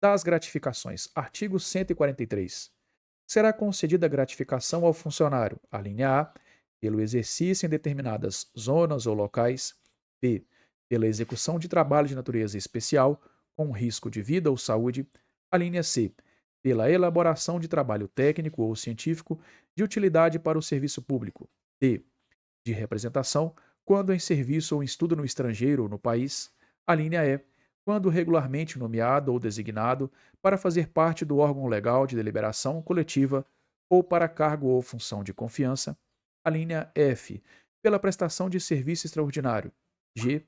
Das gratificações. Artigo 143. Será concedida gratificação ao funcionário, a linha A, pelo exercício em determinadas zonas ou locais, B, pela execução de trabalho de natureza especial, com risco de vida ou saúde, a linha C, pela elaboração de trabalho técnico ou científico de utilidade para o serviço público, D, de representação, quando em serviço ou em estudo no estrangeiro ou no país, a linha E, quando regularmente nomeado ou designado para fazer parte do órgão legal de deliberação coletiva ou para cargo ou função de confiança, a linha F, pela prestação de serviço extraordinário, G,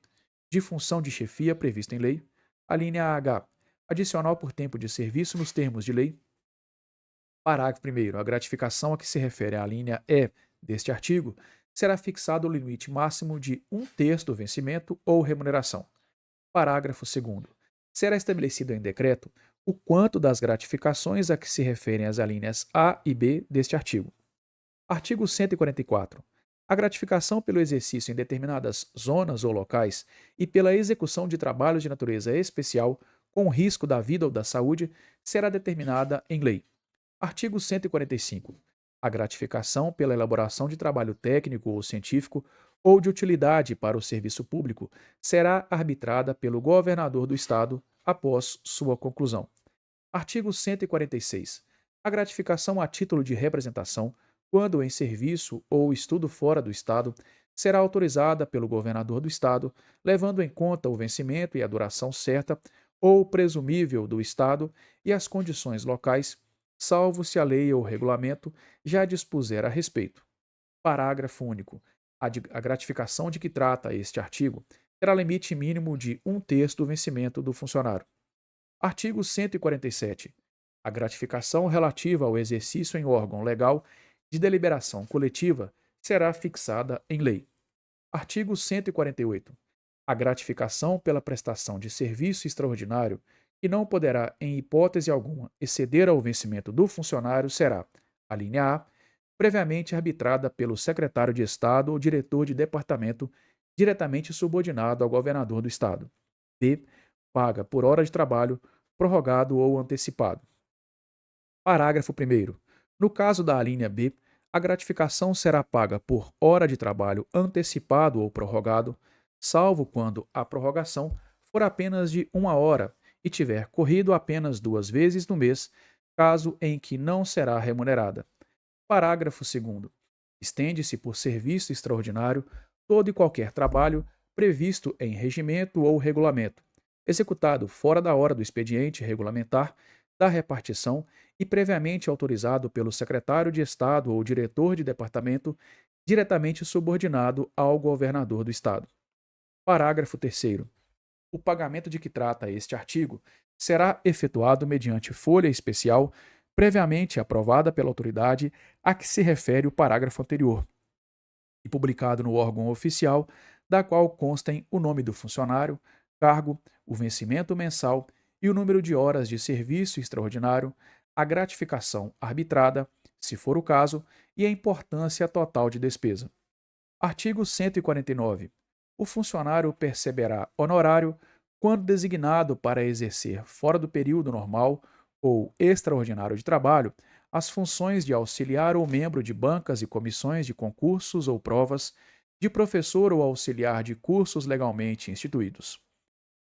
de função de chefia prevista em lei, a linha H, adicional por tempo de serviço nos termos de lei. Parágrafo primeiro. A gratificação a que se refere a linha E deste artigo será fixado o limite máximo de um terço do vencimento ou remuneração. Parágrafo segundo. Será estabelecido em decreto o quanto das gratificações a que se referem as alíneas A e B deste artigo. Artigo 144. A gratificação pelo exercício em determinadas zonas ou locais e pela execução de trabalhos de natureza especial com risco da vida ou da saúde será determinada em lei. Artigo 145. A gratificação pela elaboração de trabalho técnico ou científico ou de utilidade para o serviço público será arbitrada pelo governador do Estado após sua conclusão. Artigo 146. A gratificação a título de representação, quando em serviço ou estudo fora do Estado, será autorizada pelo governador do Estado, levando em conta o vencimento e a duração certa ou presumível do Estado e as condições locais, salvo se a lei ou regulamento já dispuser a respeito. Parágrafo único. A gratificação de que trata este artigo terá limite mínimo de um terço do vencimento do funcionário. Artigo 147. A gratificação relativa ao exercício em órgão legal de deliberação coletiva será fixada em lei. Artigo 148. A gratificação pela prestação de serviço extraordinário, que não poderá, em hipótese alguma, exceder ao vencimento do funcionário, será: a linha A, previamente arbitrada pelo secretário de Estado ou diretor de departamento diretamente subordinado ao governador do Estado. B, paga por hora de trabalho, prorrogado ou antecipado. Parágrafo primeiro. No caso da alínea B, a gratificação será paga por hora de trabalho antecipado ou prorrogado, salvo quando a prorrogação for apenas de uma hora e tiver corrido apenas 2 vezes no mês, caso em que não será remunerada. Parágrafo segundo. Estende-se por serviço extraordinário todo e qualquer trabalho previsto em regimento ou regulamento, executado fora da hora do expediente regulamentar da repartição e previamente autorizado pelo secretário de Estado ou diretor de departamento diretamente subordinado ao governador do Estado. Parágrafo terceiro. O pagamento de que trata este artigo será efetuado mediante folha especial previamente aprovada pela autoridade a que se refere o parágrafo anterior e publicado no órgão oficial, da qual constem o nome do funcionário, cargo, o vencimento mensal e o número de horas de serviço extraordinário, a gratificação arbitrada, se for o caso, e a importância total de despesa. Artigo 149. O funcionário perceberá honorário quando designado para exercer fora do período normal ou extraordinário de trabalho as funções de auxiliar ou membro de bancas e comissões de concursos ou provas, de professor ou auxiliar de cursos legalmente instituídos.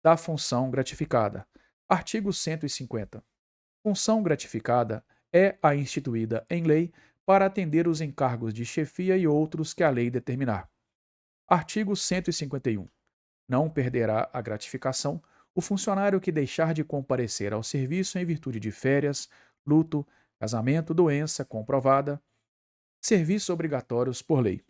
Da função gratificada. Artigo 150. Função gratificada é a instituída em lei para atender os encargos de chefia e outros que a lei determinar. Artigo 151. Não perderá a gratificação o funcionário que deixar de comparecer ao serviço em virtude de férias, luto, casamento, doença comprovada, serviços obrigatórios por lei.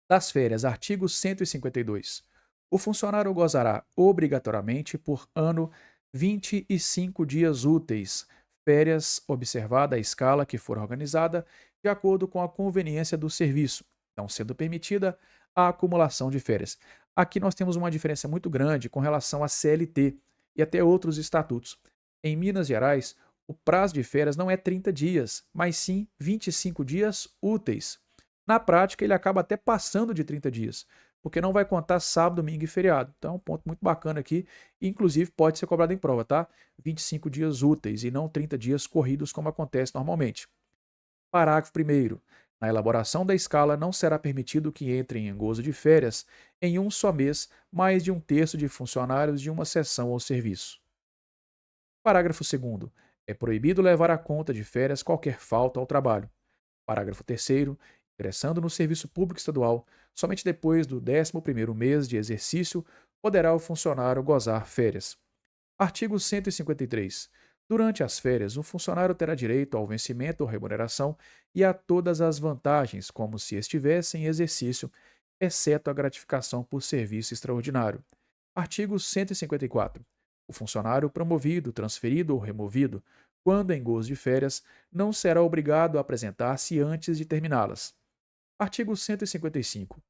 Das férias, artigo 152. O funcionário gozará obrigatoriamente por ano 25 dias úteis, férias observada a escala que for organizada de acordo com a conveniência do serviço, não sendo permitida a acumulação de férias. Aqui nós temos uma diferença muito grande com relação à CLT e até outros estatutos. Em Minas Gerais, o prazo de férias não é 30 dias, mas sim 25 dias úteis. Na prática, ele acaba até passando de 30 dias, porque não vai contar sábado, domingo e feriado. Então, é um ponto muito bacana aqui, e inclusive pode ser cobrado em prova, tá? 25 dias úteis e não 30 dias corridos, como acontece normalmente. Parágrafo 1º. Na elaboração da escala, não será permitido que entrem em gozo de férias, em um só mês, mais de um terço de funcionários de uma seção ou serviço. Parágrafo 2º. É proibido levar à conta de férias qualquer falta ao trabalho. Parágrafo 3º. Ingressando no serviço público estadual, somente depois do 11º mês de exercício poderá o funcionário gozar férias. Artigo 153. Durante as férias, o funcionário terá direito ao vencimento ou remuneração e a todas as vantagens, como se estivesse em exercício, exceto a gratificação por serviço extraordinário. Artigo 154. O funcionário promovido, transferido ou removido, quando em gozo de férias, não será obrigado a apresentar-se antes de terminá-las. Artigo 155.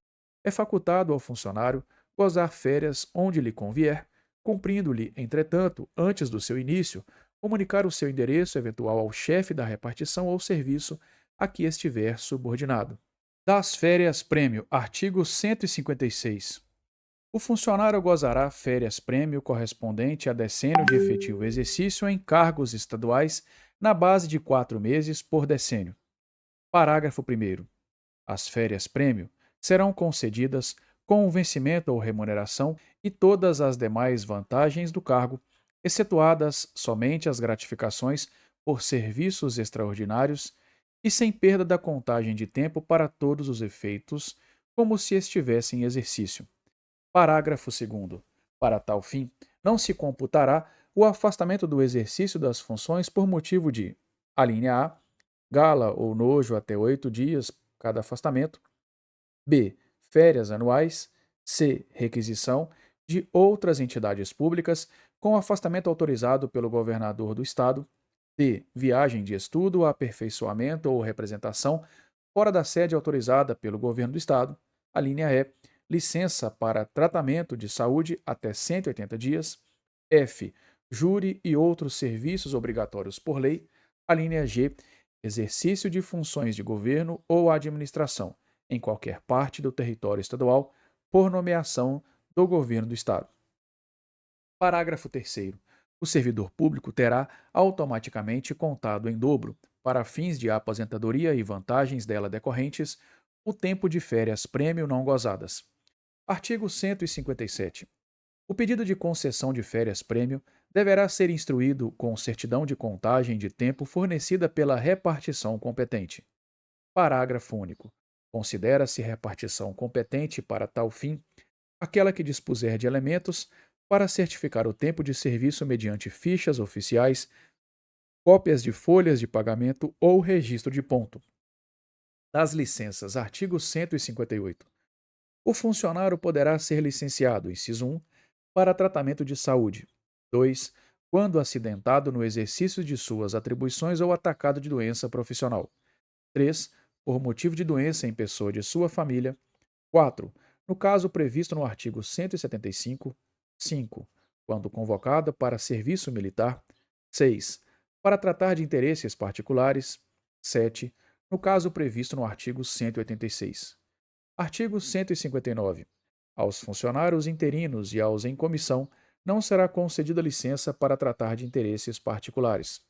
É facultado ao funcionário gozar férias onde lhe convier, cumprindo-lhe, entretanto, antes do seu início, comunicar o seu endereço eventual ao chefe da repartição ou serviço a que estiver subordinado. Das férias prêmio. Artigo 156. O funcionário gozará férias-prêmio correspondente a decênio de efetivo exercício em cargos estaduais na base de 4 meses por decênio. Parágrafo 1º. As férias-prêmio serão concedidas com o vencimento ou remuneração e todas as demais vantagens do cargo, excetuadas somente as gratificações por serviços extraordinários e sem perda da contagem de tempo para todos os efeitos, como se estivesse em exercício. Parágrafo 2º. Para tal fim, não se computará o afastamento do exercício das funções por motivo de: alínea A, gala ou nojo até 8 dias cada afastamento; b. Férias anuais; c. Requisição de outras entidades públicas com afastamento autorizado pelo governador do Estado; d. Viagem de estudo, aperfeiçoamento ou representação fora da sede autorizada pelo governo do Estado; a linha E. Licença para tratamento de saúde até 180 dias; f. Júri e outros serviços obrigatórios por lei; a linha G. Exercício de funções de governo ou administração em qualquer parte do território estadual, por nomeação do governo do Estado. Parágrafo 3º. O servidor público terá automaticamente contado em dobro, para fins de aposentadoria e vantagens dela decorrentes, o tempo de férias-prêmio não gozadas. Artigo 157. O pedido de concessão de férias-prêmio deverá ser instruído com certidão de contagem de tempo fornecida pela repartição competente. Parágrafo único. Considera-se repartição competente para tal fim aquela que dispuser de elementos para certificar o tempo de serviço mediante fichas oficiais, cópias de folhas de pagamento ou registro de ponto. Das licenças, artigo 158. O funcionário poderá ser licenciado, inciso 1, para tratamento de saúde; 2, quando acidentado no exercício de suas atribuições ou atacado de doença profissional; 3, por motivo de doença em pessoa de sua família; 4, no caso previsto no artigo 175; 5, quando convocado para serviço militar; 6, para tratar de interesses particulares; 7, no caso previsto no artigo 186. Artigo 159. Aos funcionários interinos e aos em comissão não será concedida licença para tratar de interesses particulares.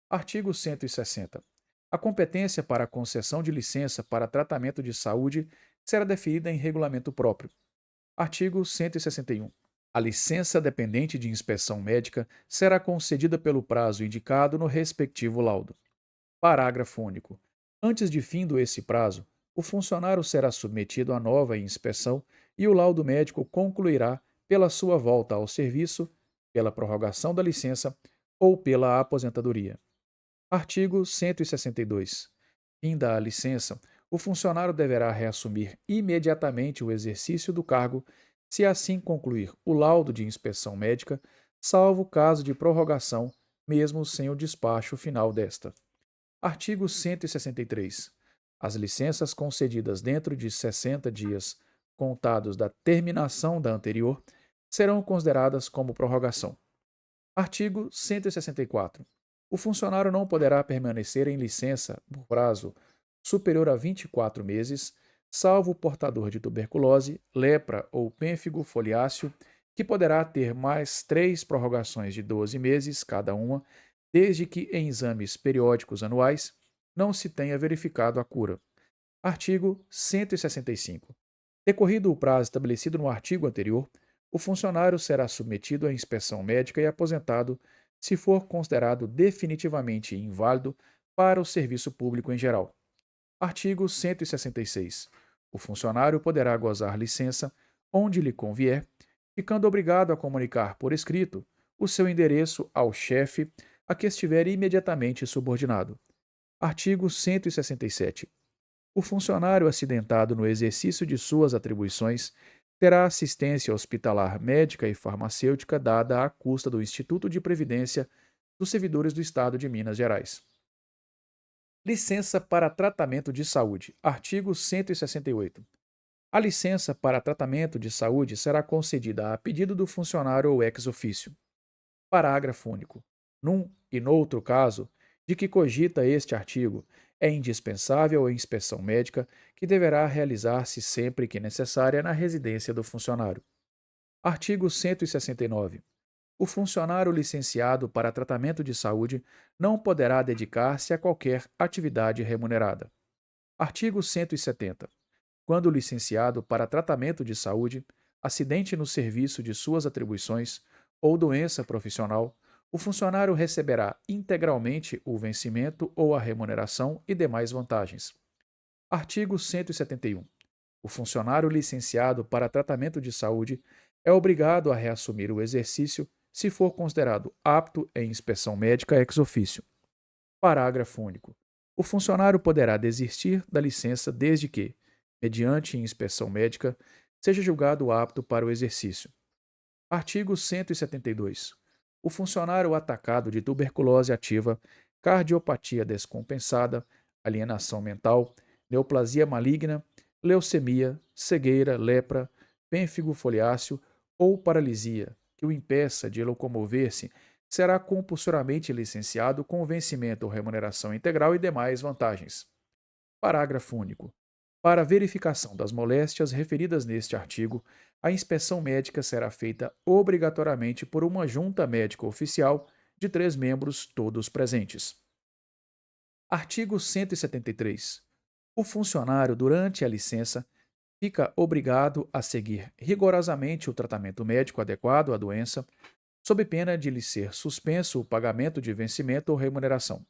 Artigo 160. A competência para a concessão de licença para tratamento de saúde será definida em regulamento próprio. Artigo 161. A licença dependente de inspeção médica será concedida pelo prazo indicado no respectivo laudo. Parágrafo único. Antes de findo esse prazo, o funcionário será submetido a nova inspeção e o laudo médico concluirá pela sua volta ao serviço, pela prorrogação da licença ou pela aposentadoria. Artigo 162. Finda a licença, o funcionário deverá reassumir imediatamente o exercício do cargo, se assim concluir o laudo de inspeção médica, salvo caso de prorrogação, mesmo sem o despacho final desta. Artigo 163. As licenças concedidas dentro de 60 dias, contados da terminação da anterior, serão consideradas como prorrogação. Artigo 164. O funcionário não poderá permanecer em licença por prazo superior a 24 meses, salvo o portador de tuberculose, lepra ou pênfigo foliáceo, que poderá ter mais 3 prorrogações de 12 meses cada uma, desde que em exames periódicos anuais não se tenha verificado a cura. Artigo 165. Decorrido o prazo estabelecido no artigo anterior, o funcionário será submetido à inspeção médica e aposentado se for considerado definitivamente inválido para o serviço público em geral. Artigo 166. O funcionário poderá gozar licença onde lhe convier, ficando obrigado a comunicar por escrito o seu endereço ao chefe a que estiver imediatamente subordinado. Artigo 167. O funcionário acidentado no exercício de suas atribuições terá assistência hospitalar médica e farmacêutica dada à custa do Instituto de Previdência dos Servidores do Estado de Minas Gerais. Licença para tratamento de saúde. Artigo 168. A licença para tratamento de saúde será concedida a pedido do funcionário ou ex officio. Parágrafo único. Num e noutro caso, de que cogita este artigo, é indispensável a inspeção médica que deverá realizar-se sempre que necessária na residência do funcionário. Artigo 169. O funcionário licenciado para tratamento de saúde não poderá dedicar-se a qualquer atividade remunerada. Artigo 170. Quando licenciado para tratamento de saúde, acidente no serviço de suas atribuições ou doença profissional, o funcionário receberá integralmente o vencimento ou a remuneração e demais vantagens. Artigo 171. O funcionário licenciado para tratamento de saúde é obrigado a reassumir o exercício se for considerado apto em inspeção médica ex officio. Parágrafo único. O funcionário poderá desistir da licença desde que, mediante inspeção médica, seja julgado apto para o exercício. Artigo 172. O funcionário atacado de tuberculose ativa, cardiopatia descompensada, alienação mental, neoplasia maligna, leucemia, cegueira, lepra, pênfigo foliáceo ou paralisia que o impeça de locomover-se será compulsoriamente licenciado com vencimento ou remuneração integral e demais vantagens. Parágrafo único. Para a verificação das moléstias referidas neste artigo, a inspeção médica será feita obrigatoriamente por uma junta médica oficial de 3 membros, todos presentes. Artigo 173. O funcionário, durante a licença, fica obrigado a seguir rigorosamente o tratamento médico adequado à doença, sob pena de lhe ser suspenso o pagamento de vencimento ou remuneração.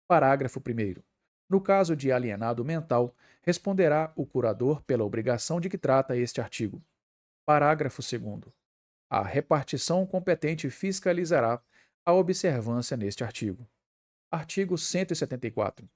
Parágrafo 1º. No caso de alienado mental, responderá o curador pela obrigação de que trata este artigo. Parágrafo 2º. A repartição competente fiscalizará a observância neste artigo. Artigo 174.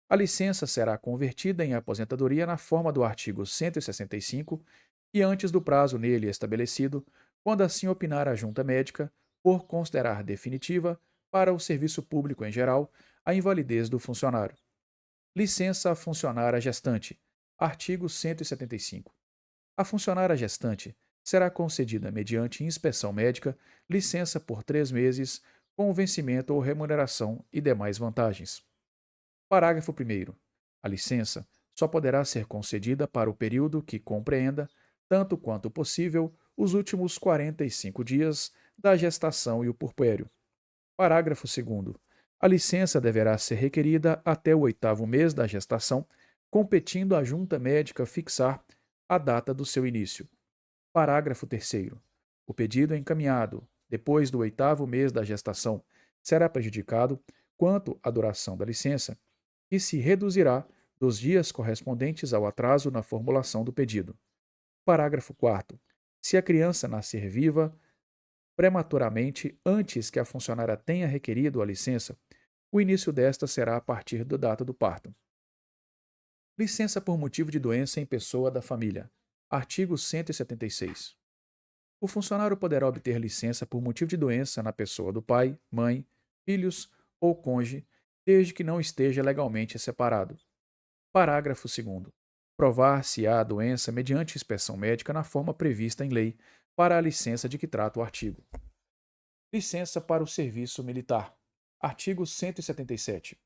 A licença será convertida em aposentadoria na forma do artigo 165 e antes do prazo nele estabelecido, quando assim opinar a junta médica, por considerar definitiva, para o serviço público em geral, a invalidez do funcionário. Licença a funcionária gestante. Artigo 175. A funcionária gestante será concedida, mediante inspeção médica, licença por 3 meses, com vencimento ou remuneração e demais vantagens. Parágrafo 1º. A licença só poderá ser concedida para o período que compreenda, tanto quanto possível, os últimos 45 dias da gestação e o puerpério. Parágrafo 2º. A licença deverá ser requerida até o 8º mês da gestação, competindo à junta médica fixar a data do seu início. Parágrafo 3º. O pedido encaminhado depois do 8º mês da gestação será prejudicado quanto à duração da licença, que se reduzirá dos dias correspondentes ao atraso na formulação do pedido. Parágrafo 4º. Se a criança nascer viva prematuramente antes que a funcionária tenha requerido a licença, o início desta será a partir da data do parto. Licença por motivo de doença em pessoa da família. Artigo 176. O funcionário poderá obter licença por motivo de doença na pessoa do pai, mãe, filhos ou cônjuge, desde que não esteja legalmente separado. Parágrafo 2º. Provar-se-á a doença mediante inspeção médica na forma prevista em lei para a licença de que trata o artigo. Licença para o serviço militar. Artigo 177.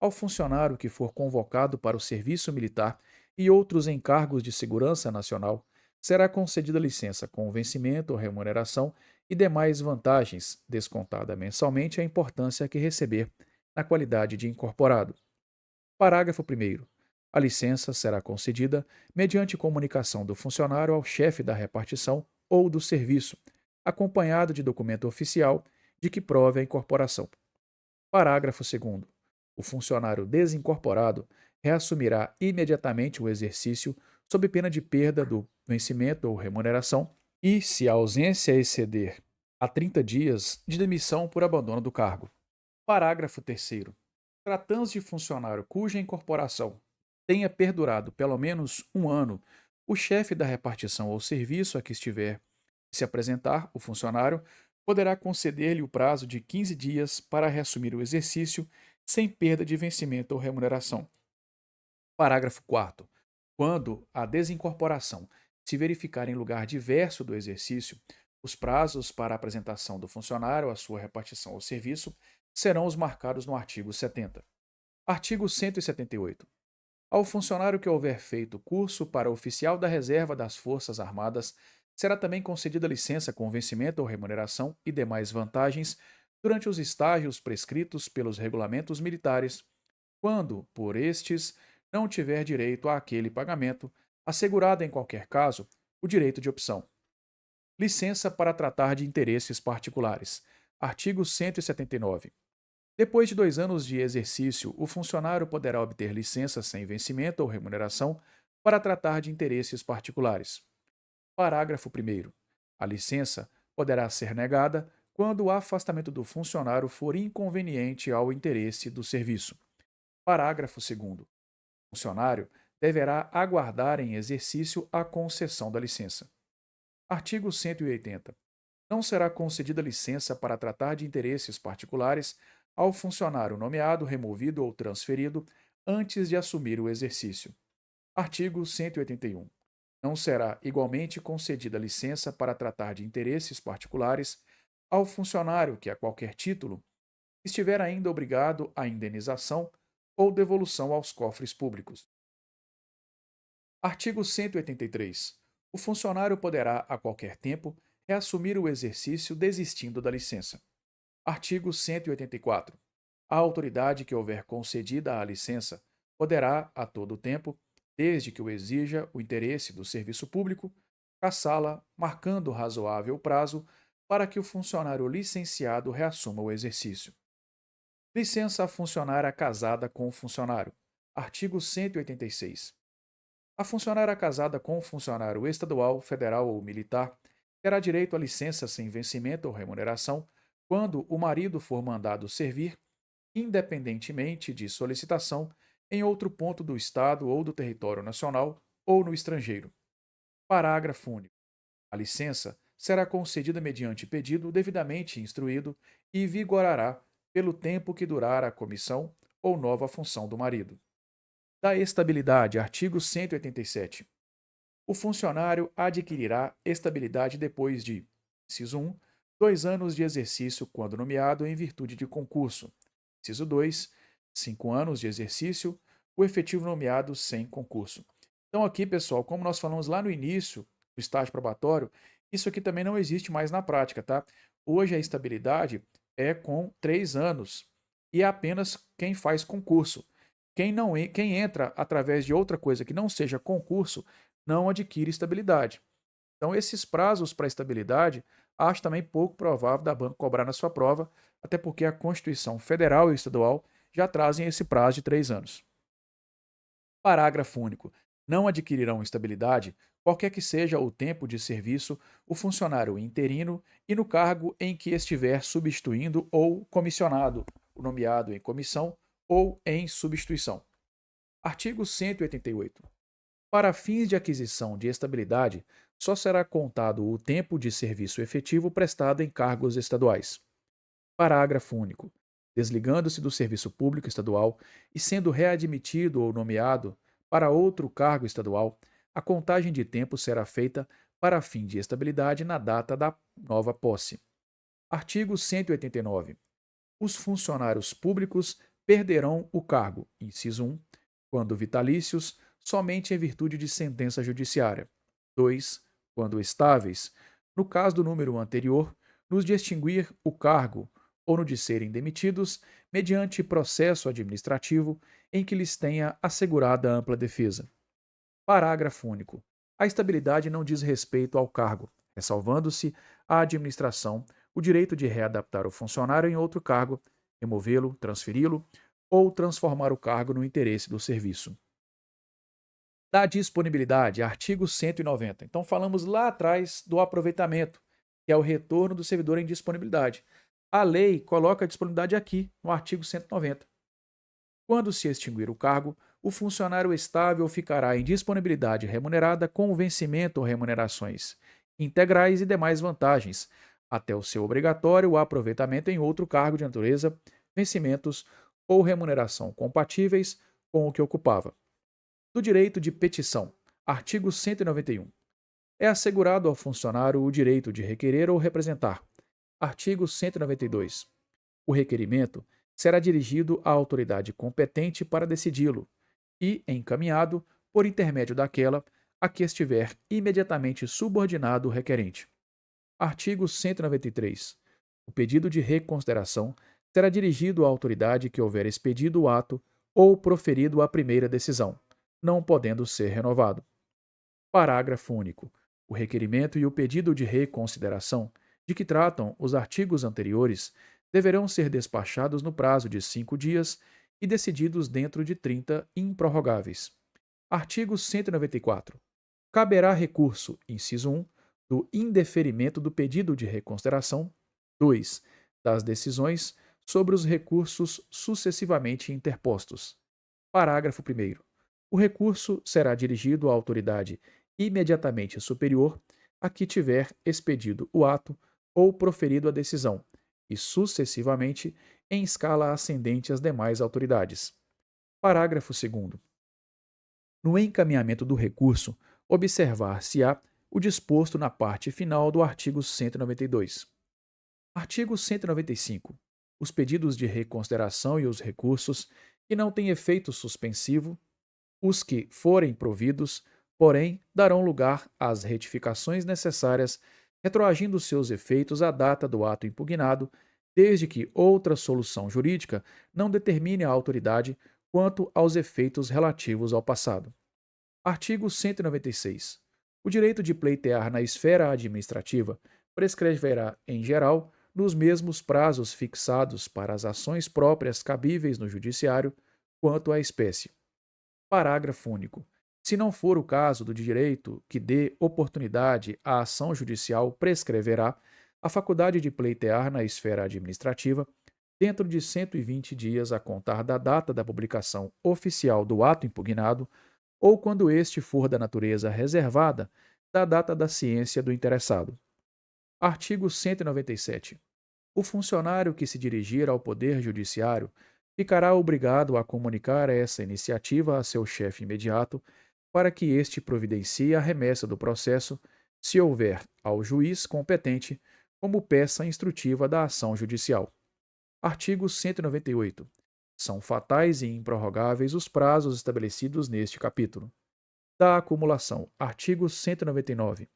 Ao funcionário que for convocado para o serviço militar e outros encargos de segurança nacional, será concedida licença com vencimento ou remuneração e demais vantagens, descontada mensalmente a importância que receber na qualidade de incorporado. Parágrafo 1º. A licença será concedida mediante comunicação do funcionário ao chefe da repartição ou do serviço, acompanhado de documento oficial de que prove a incorporação. Parágrafo 2º. O funcionário desincorporado reassumirá imediatamente o exercício sob pena de perda do vencimento ou remuneração e, se a ausência exceder a 30 dias, de demissão por abandono do cargo. Parágrafo 3º. Tratando-se de funcionário cuja incorporação tenha perdurado pelo menos um ano, o chefe da repartição ou serviço a que estiver se apresentar, o funcionário poderá conceder-lhe o prazo de 15 dias para reassumir o exercício sem perda de vencimento ou remuneração. Parágrafo 4º. Quando a desincorporação se verificar em lugar diverso do exercício, os prazos para a apresentação do funcionário à sua repartição ou serviço serão os marcados no artigo 70. Artigo 178. Ao funcionário que houver feito curso para oficial da reserva das Forças Armadas, será também concedida licença com vencimento ou remuneração e demais vantagens durante os estágios prescritos pelos regulamentos militares, quando, por estes, não tiver direito àquele pagamento, assegurado em qualquer caso o direito de opção. Licença para tratar de interesses particulares. Artigo 179. Depois de 2 anos de exercício, o funcionário poderá obter licença sem vencimento ou remuneração para tratar de interesses particulares. Parágrafo 1º. A licença poderá ser negada quando o afastamento do funcionário for inconveniente ao interesse do serviço. Parágrafo 2º. O funcionário deverá aguardar em exercício a concessão da licença. Artigo 180. Não será concedida licença para tratar de interesses particulares ao funcionário nomeado, removido ou transferido antes de assumir o exercício. Artigo 181. Não será igualmente concedida licença para tratar de interesses particulares ao funcionário que, a qualquer título, estiver ainda obrigado à indenização ou devolução aos cofres públicos. Artigo 183. O funcionário poderá, a qualquer tempo, reassumir o exercício desistindo da licença. Artigo 184. A autoridade que houver concedida a licença poderá, a todo tempo, desde que o exija o interesse do serviço público, cassá-la, marcando razoável prazo para que o funcionário licenciado reassuma o exercício. Licença a funcionária casada com o funcionário. Artigo 186. A funcionária casada com um funcionário estadual, federal ou militar terá direito à licença sem vencimento ou remuneração quando o marido for mandado servir, independentemente de solicitação, em outro ponto do Estado ou do território nacional ou no estrangeiro. Parágrafo único. A licença será concedida mediante pedido devidamente instruído e vigorará pelo tempo que durar a comissão ou nova função do marido. Da estabilidade, artigo 187. O funcionário adquirirá estabilidade depois de: inciso 1, 2 anos de exercício quando nomeado em virtude de concurso. Inciso 2, 5 anos de exercício, o efetivo nomeado sem concurso. Então, aqui, pessoal, como nós falamos lá no início do estágio probatório, isso aqui também não existe mais na prática, tá? Hoje a estabilidade é com 3 anos e é apenas quem faz concurso. Quem entra através de outra coisa que não seja concurso não adquire estabilidade. Então, esses prazos para estabilidade, acho também pouco provável da banca cobrar na sua prova, até porque a Constituição Federal e Estadual já trazem esse prazo de 3 anos. Parágrafo único. Não adquirirão estabilidade, qualquer que seja o tempo de serviço, o funcionário interino e no cargo em que estiver substituindo ou comissionado, o nomeado em comissão ou em substituição. Artigo 188. Para fins de aquisição de estabilidade, só será contado o tempo de serviço efetivo prestado em cargos estaduais. Parágrafo único. Desligando-se do serviço público estadual e sendo readmitido ou nomeado para outro cargo estadual, a contagem de tempo será feita para fim de estabilidade na data da nova posse. Artigo 189. Os funcionários públicos perderão o cargo, inciso 1, quando vitalícios, somente em virtude de sentença judiciária. 2. Quando estáveis, no caso do número anterior, nos de extinguir o cargo ou no de serem demitidos mediante processo administrativo em que lhes tenha assegurada ampla defesa. Parágrafo único. A estabilidade não diz respeito ao cargo, ressalvando-se à administração o direito de readaptar o funcionário em outro cargo, removê-lo, transferi-lo ou transformar o cargo no interesse do serviço. Da disponibilidade, artigo 190. Então, falamos lá atrás do aproveitamento, que é o retorno do servidor em disponibilidade. A lei coloca a disponibilidade aqui, no artigo 190. Quando se extinguir o cargo, o funcionário estável ficará em disponibilidade remunerada com o vencimento ou remunerações integrais e demais vantagens, até o seu obrigatório aproveitamento em outro cargo de natureza, vencimentos ou remuneração compatíveis com o que ocupava. Do direito de petição, artigo 191. É assegurado ao funcionário o direito de requerer ou representar. Artigo 192. O requerimento será dirigido à autoridade competente para decidi-lo e encaminhado, por intermédio daquela a que estiver imediatamente subordinado o requerente. Artigo 193. O pedido de reconsideração será dirigido à autoridade que houver expedido o ato ou proferido a primeira decisão, não podendo ser renovado. Parágrafo único. O requerimento e o pedido de reconsideração, de que tratam os artigos anteriores, deverão ser despachados no prazo de 5 dias e decididos dentro de 30 improrrogáveis. Artigo 194. Caberá recurso, inciso 1, do indeferimento do pedido de reconsideração, 2, das decisões sobre os recursos sucessivamente interpostos. Parágrafo 1º. O recurso será dirigido à autoridade imediatamente superior a que tiver expedido o ato ou proferido a decisão, e sucessivamente em escala ascendente às demais autoridades. Parágrafo 2º. No encaminhamento do recurso, observar-se-á o disposto na parte final do artigo 192. Artigo 195. Os pedidos de reconsideração e os recursos que não têm efeito suspensivo, os que forem providos, porém, darão lugar às retificações necessárias, retroagindo seus efeitos à data do ato impugnado, desde que outra solução jurídica não determine a autoridade quanto aos efeitos relativos ao passado. Artigo 196. O direito de pleitear na esfera administrativa prescreverá, em geral, nos mesmos prazos fixados para as ações próprias cabíveis no judiciário, quanto à espécie. Parágrafo único. Se não for o caso do direito que dê oportunidade à ação judicial, prescreverá a faculdade de pleitear na esfera administrativa, dentro de 120 dias a contar da data da publicação oficial do ato impugnado, ou quando este for da natureza reservada, da data da ciência do interessado. Artigo 197. O funcionário que se dirigir ao Poder Judiciário ficará obrigado a comunicar essa iniciativa a seu chefe imediato, para que este providencie a remessa do processo, se houver ao juiz competente, como peça instrutiva da ação judicial. Artigo 198. São fatais e improrrogáveis os prazos estabelecidos neste capítulo. Da acumulação. Artigo 199.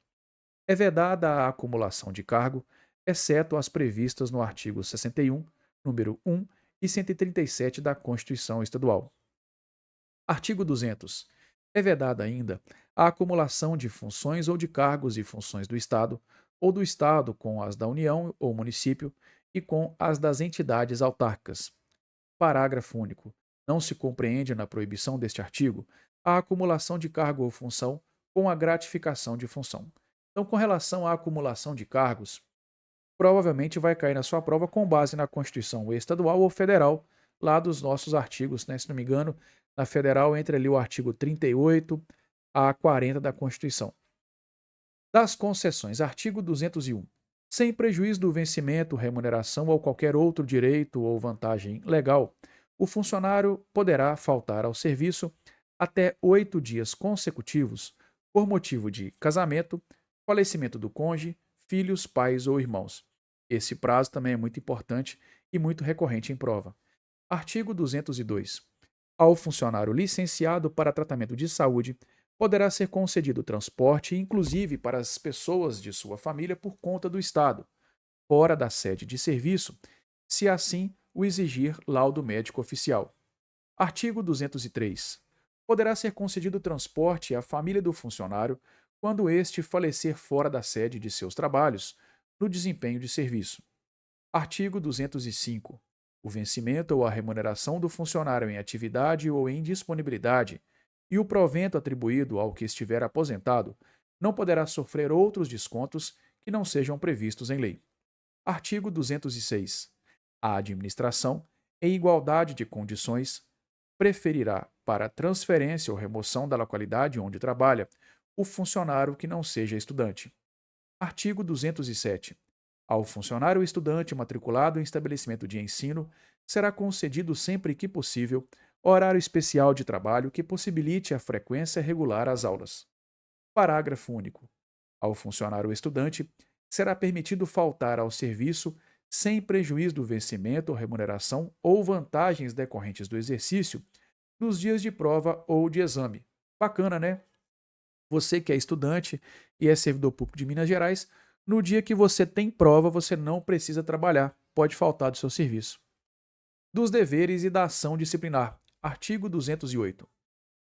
É vedada a acumulação de cargo, exceto as previstas no artigo 61, número 1 e 137 da Constituição Estadual. Artigo 200. É vedada ainda a acumulação de funções ou de cargos e funções do Estado, ou do Estado com as da União ou município e com as das entidades autárquicas. Parágrafo único. Não se compreende na proibição deste artigo a acumulação de cargo ou função com a gratificação de função. Então, com relação à acumulação de cargos, provavelmente vai cair na sua prova com base na Constituição estadual ou federal, lá dos nossos artigos, né? Se não me engano, na federal entre ali o artigo 38 a 40 da Constituição. Das concessões, artigo 201. Sem prejuízo do vencimento, remuneração ou qualquer outro direito ou vantagem legal, o funcionário poderá faltar ao serviço até 8 dias consecutivos por motivo de casamento, falecimento do cônjuge, filhos, pais ou irmãos. Esse prazo também é muito importante e muito recorrente em prova. Artigo 202. Ao funcionário licenciado para tratamento de saúde, poderá ser concedido transporte, inclusive para as pessoas de sua família, por conta do Estado, fora da sede de serviço, se assim o exigir laudo médico oficial. Artigo 203. Poderá ser concedido transporte à família do funcionário quando este falecer fora da sede de seus trabalhos, no desempenho de serviço. Artigo 205. O vencimento ou a remuneração do funcionário em atividade ou em disponibilidade e o provento atribuído ao que estiver aposentado não poderá sofrer outros descontos que não sejam previstos em lei. Artigo 206. A administração, em igualdade de condições, preferirá, para transferência ou remoção da localidade onde trabalha, o funcionário que não seja estudante. Artigo 207. Ao funcionário ou estudante matriculado em estabelecimento de ensino, será concedido sempre que possível horário especial de trabalho que possibilite a frequência regular às aulas. Parágrafo único. Ao funcionário ou estudante, será permitido faltar ao serviço sem prejuízo do vencimento ou remuneração ou vantagens decorrentes do exercício nos dias de prova ou de exame. Bacana, né? Você que é estudante e é servidor público de Minas Gerais, no dia que você tem prova, você não precisa trabalhar, pode faltar do seu serviço. Dos deveres e da ação disciplinar. Artigo 208.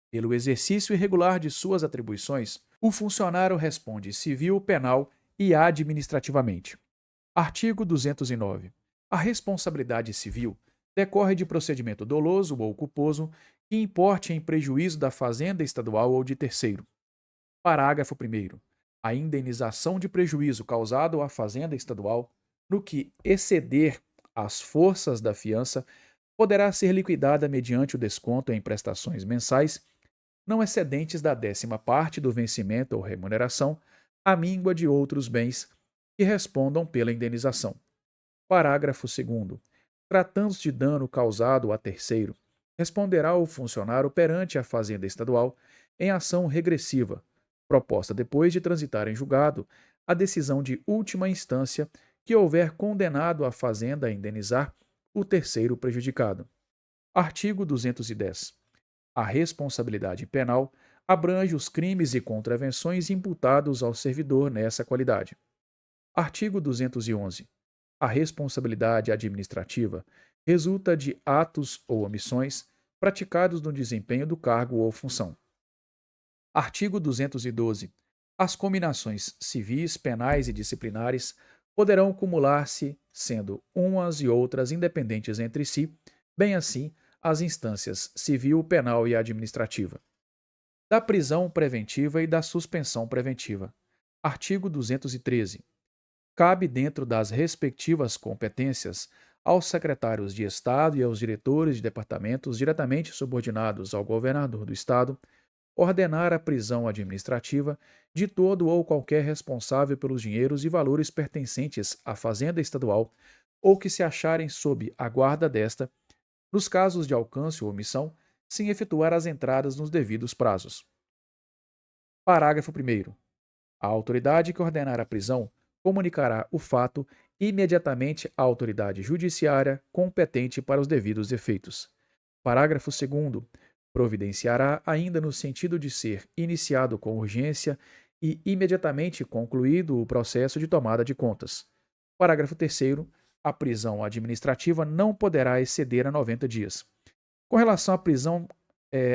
Pelo exercício irregular de suas atribuições, o funcionário responde civil, penal e administrativamente. Artigo 209. A responsabilidade civil decorre de procedimento doloso ou culposo que importe em prejuízo da fazenda estadual ou de terceiro. Parágrafo 1º. A indenização de prejuízo causado à fazenda estadual, no que exceder as forças da fiança, poderá ser liquidada mediante o desconto em prestações mensais não excedentes da 10ª parte do vencimento ou remuneração, à míngua de outros bens que respondam pela indenização. Parágrafo 2º. Tratando-se de dano causado a terceiro, responderá o funcionário perante a Fazenda Estadual em ação regressiva, proposta depois de transitar em julgado a decisão de última instância que houver condenado a Fazenda a indenizar o terceiro prejudicado. Artigo 210. A responsabilidade penal abrange os crimes e contravenções imputados ao servidor nessa qualidade. Artigo 211. A responsabilidade administrativa resulta de atos ou omissões praticados no desempenho do cargo ou função. Artigo 212. As cominações civis, penais e disciplinares poderão cumular-se, sendo umas e outras independentes entre si, bem assim as instâncias civil, penal e administrativa. Da prisão preventiva e da suspensão preventiva. Artigo 213. Cabe, dentro das respectivas competências, aos secretários de Estado e aos diretores de departamentos diretamente subordinados ao governador do Estado, ordenar a prisão administrativa de todo ou qualquer responsável pelos dinheiros e valores pertencentes à Fazenda Estadual ou que se acharem sob a guarda desta, nos casos de alcance ou omissão, sem efetuar as entradas nos devidos prazos. Parágrafo 1º. A autoridade que ordenar a prisão comunicará o fato imediatamente à autoridade judiciária competente para os devidos efeitos. Parágrafo 2º. Providenciará, ainda no sentido de ser iniciado com urgência e imediatamente concluído o processo de tomada de contas. Parágrafo 3º. A prisão administrativa não poderá exceder a 90 dias. Com relação à prisão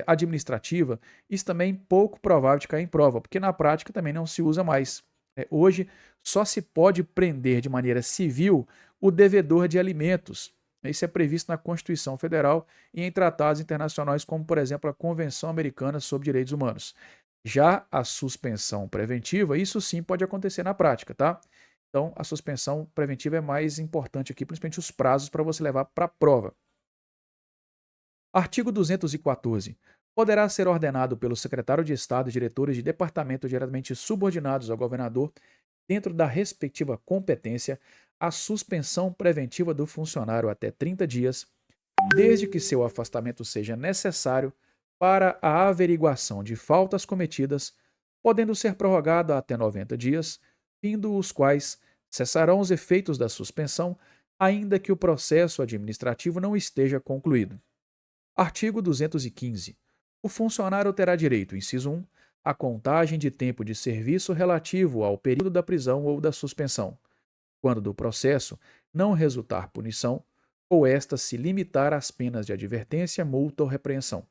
administrativa, isso também é pouco provável de cair em prova, porque na prática também não se usa mais. Hoje só se pode prender de maneira civil o devedor de alimentos. Isso é previsto na Constituição Federal e em tratados internacionais, como, por exemplo, a Convenção Americana sobre Direitos Humanos. Já a suspensão preventiva, isso sim pode acontecer na prática, tá? Então, a suspensão preventiva é mais importante aqui, principalmente os prazos para você levar para a prova. Artigo 214. Poderá ser ordenado pelo secretário de Estado e diretores de departamento diretamente subordinados ao governador, dentro da respectiva competência, a suspensão preventiva do funcionário até 30 dias, desde que seu afastamento seja necessário para a averiguação de faltas cometidas, podendo ser prorrogado até 90 dias, findo os quais cessarão os efeitos da suspensão, ainda que o processo administrativo não esteja concluído. Artigo 215. O funcionário terá direito, inciso 1, à contagem de tempo de serviço relativo ao período da prisão ou da suspensão, quando do processo não resultar punição ou esta se limitar às penas de advertência, multa ou repreensão.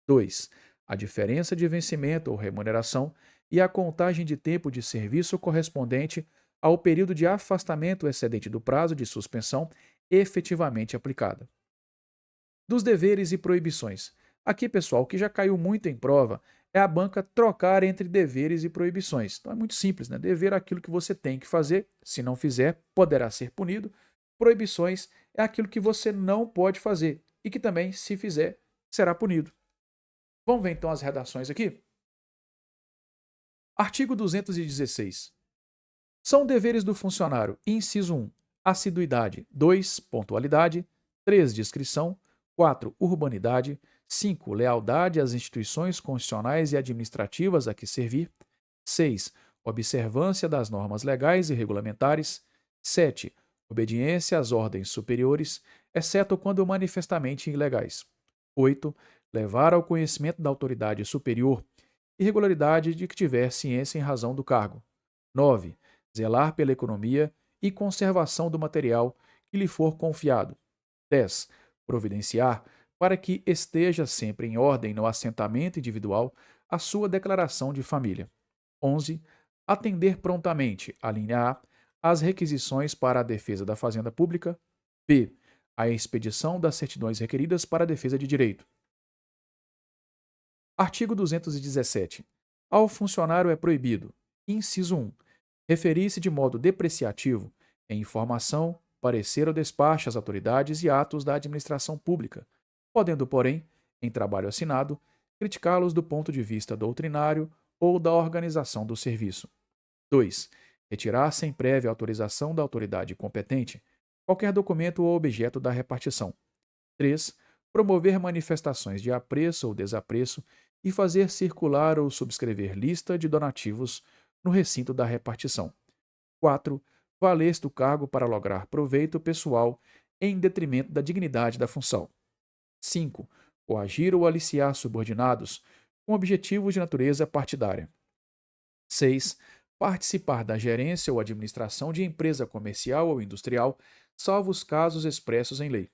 2. A diferença de vencimento ou remuneração e a contagem de tempo de serviço correspondente ao período de afastamento excedente do prazo de suspensão efetivamente aplicada. Dos deveres e proibições. Aqui, pessoal, o que já caiu muito em prova é a banca trocar entre deveres e proibições. Então é muito simples, né? Dever é aquilo que você tem que fazer, se não fizer, poderá ser punido. Proibições é aquilo que você não pode fazer e que também, se fizer, será punido. Vamos ver então as redações aqui? Artigo 216. São deveres do funcionário: inciso 1, assiduidade; 2, pontualidade; 3, discrição; 4, urbanidade; 5, lealdade às instituições constitucionais e administrativas a que servir; 6, observância das normas legais e regulamentares; 7, obediência às ordens superiores, exceto quando manifestamente ilegais; 8, levar ao conhecimento da autoridade superior irregularidade de que tiver ciência em razão do cargo; 9, zelar pela economia e conservação do material que lhe for confiado; 10, providenciar para que esteja sempre em ordem no assentamento individual a sua declaração de família; 11, atender prontamente, a linha A, às requisições para a defesa da fazenda pública; b, a expedição das certidões requeridas para a defesa de direito. Artigo 217. Ao funcionário é proibido: inciso 1, referir-se de modo depreciativo em informação, parecer ou despacho às autoridades e atos da administração pública, podendo, porém, em trabalho assinado, criticá-los do ponto de vista doutrinário ou da organização do serviço. 2, retirar sem prévia autorização da autoridade competente qualquer documento ou objeto da repartição. 3, promover manifestações de apreço ou desapreço e fazer circular ou subscrever lista de donativos no recinto da repartição. 4, valer-se do cargo para lograr proveito pessoal em detrimento da dignidade da função. 5, coagir ou aliciar subordinados com objetivos de natureza partidária. 6, participar da gerência ou administração de empresa comercial ou industrial, salvo os casos expressos em lei.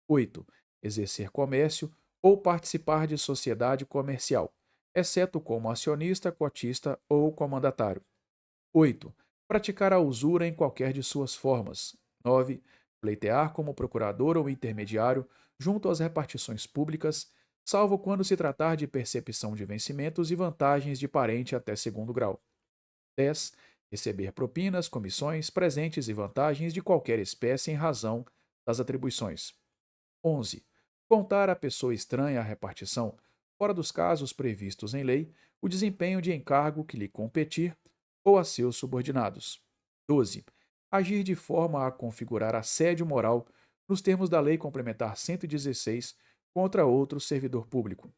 8, exercer comércio ou participar de sociedade comercial, exceto como acionista, cotista ou comandatário. 8, praticar a usura em qualquer de suas formas. 9, pleitear como procurador ou intermediário junto às repartições públicas, salvo quando se tratar de percepção de vencimentos e vantagens de parente até segundo grau. 10, receber propinas, comissões, presentes e vantagens de qualquer espécie em razão das atribuições. 11, contar à pessoa estranha à repartição, fora dos casos previstos em lei, o desempenho de encargo que lhe competir ou a seus subordinados. 12, agir de forma a configurar assédio moral nos termos da Lei Complementar 116 contra outro servidor público.